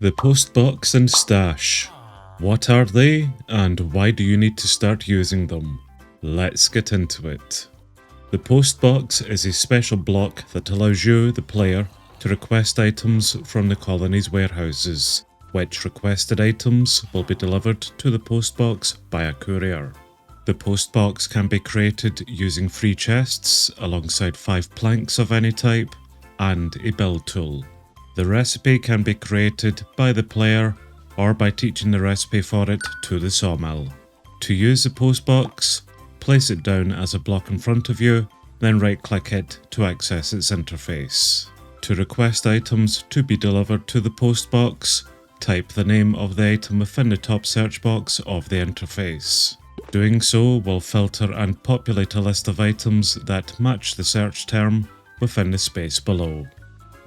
The Postbox and Stash. What are they, and why do you need to start using them? Let's get into it. The Postbox is a special block that allows you, the player, to request items from the colony's warehouses, which requested items will be delivered to the Postbox by a courier. The Postbox can be created using free chests alongside 5 planks of any type and a build tool. The recipe can be created by the player or by teaching the recipe for it to the sawmill. To use the Postbox, place it down as a block in front of you, then right-click it to access its interface. To request items to be delivered to the Postbox, type the name of the item within the top search box of the interface. Doing so will filter and populate a list of items that match the search term within the space below.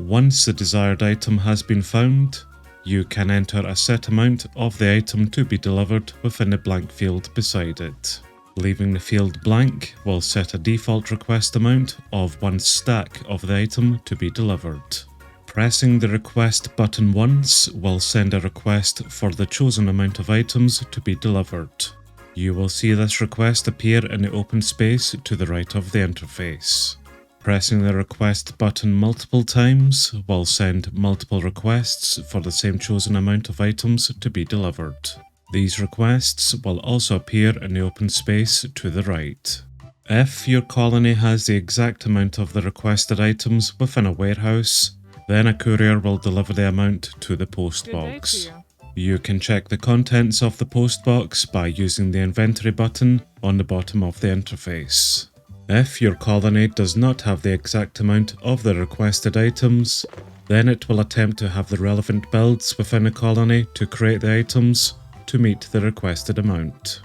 Once the desired item has been found, you can enter a set amount of the item to be delivered within the blank field beside it. Leaving the field blank will set a default request amount of 1 stack of the item to be delivered. Pressing the request button once will send a request for the chosen amount of items to be delivered. You will see this request appear in the open space to the right of the interface. Pressing the request button multiple times will send multiple requests for the same chosen amount of items to be delivered. These requests will also appear in the open space to the right. If your colony has the exact amount of the requested items within a warehouse, then a courier will deliver the amount to the Postbox. You can check the contents of the Postbox by using the inventory button on the bottom of the interface. If your colony does not have the exact amount of the requested items, then it will attempt to have the relevant builds within the colony to create the items to meet the requested amount.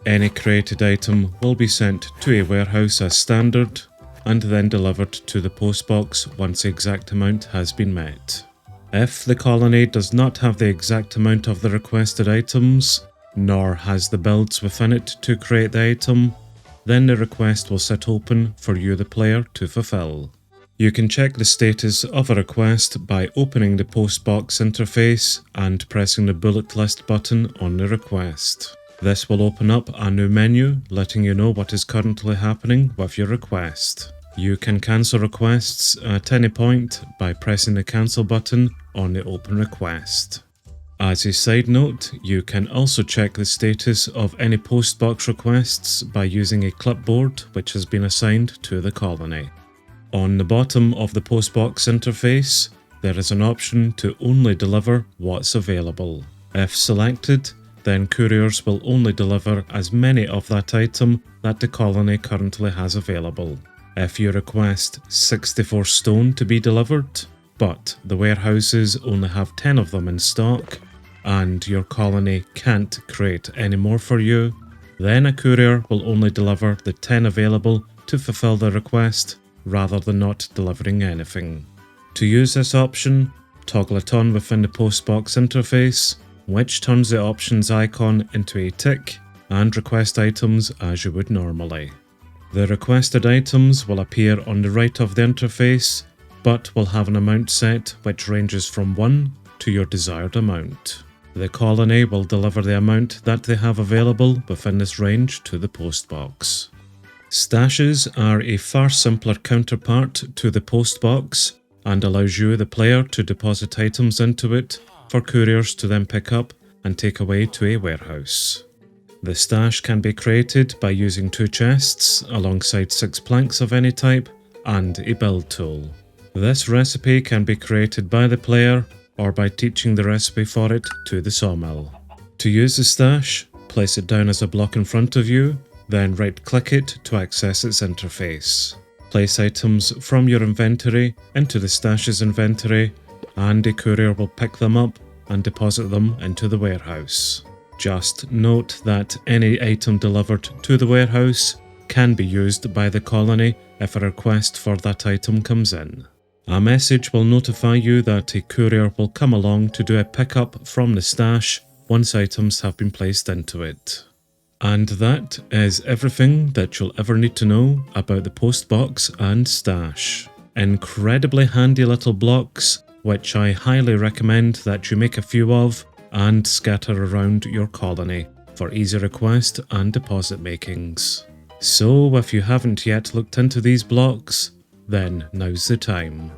Any created item will be sent to a warehouse as standard and then delivered to the Postbox once the exact amount has been met. If the colony does not have the exact amount of the requested items, nor has the builds within it to create the item, then the request will sit open for you, the player, to fulfill. You can check the status of a request by opening the Postbox interface and pressing the bullet list button on the request. This will open up a new menu letting you know what is currently happening with your request. You can cancel requests at any point by pressing the cancel button on the open request. As a side note, you can also check the status of any Postbox requests by using a clipboard which has been assigned to the colony. On the bottom of the Postbox interface, there is an option to only deliver what's available. If selected, then couriers will only deliver as many of that item that the colony currently has available. If you request 64 stone to be delivered, but the warehouses only have 10 of them in stock, and your colony can't create any more for you, then a courier will only deliver the 10 available to fulfill the request, rather than not delivering anything. To use this option, toggle it on within the Postbox interface, which turns the options icon into a tick, and request items as you would normally. The requested items will appear on the right of the interface, but will have an amount set which ranges from 1 to your desired amount. The colony will deliver the amount that they have available within this range to the Postbox. Stashes are a far simpler counterpart to the Postbox and allows you, the player, to deposit items into it for couriers to then pick up and take away to a warehouse. The stash can be created by using 2 chests alongside 6 planks of any type and a build tool. This recipe can be created by the player or by teaching the recipe for it to the sawmill. To use the stash, place it down as a block in front of you, then right-click it to access its interface. Place items from your inventory into the stash's inventory, and a courier will pick them up and deposit them into the warehouse. Just note that any item delivered to the warehouse can be used by the colony if a request for that item comes in. A message will notify you that a courier will come along to do a pickup from the stash once items have been placed into it. And that is everything that you'll ever need to know about the Postbox and Stash. Incredibly handy little blocks which I highly recommend that you make a few of and scatter around your colony for easy request and deposit makings. So if you haven't yet looked into these blocks, then now's the time.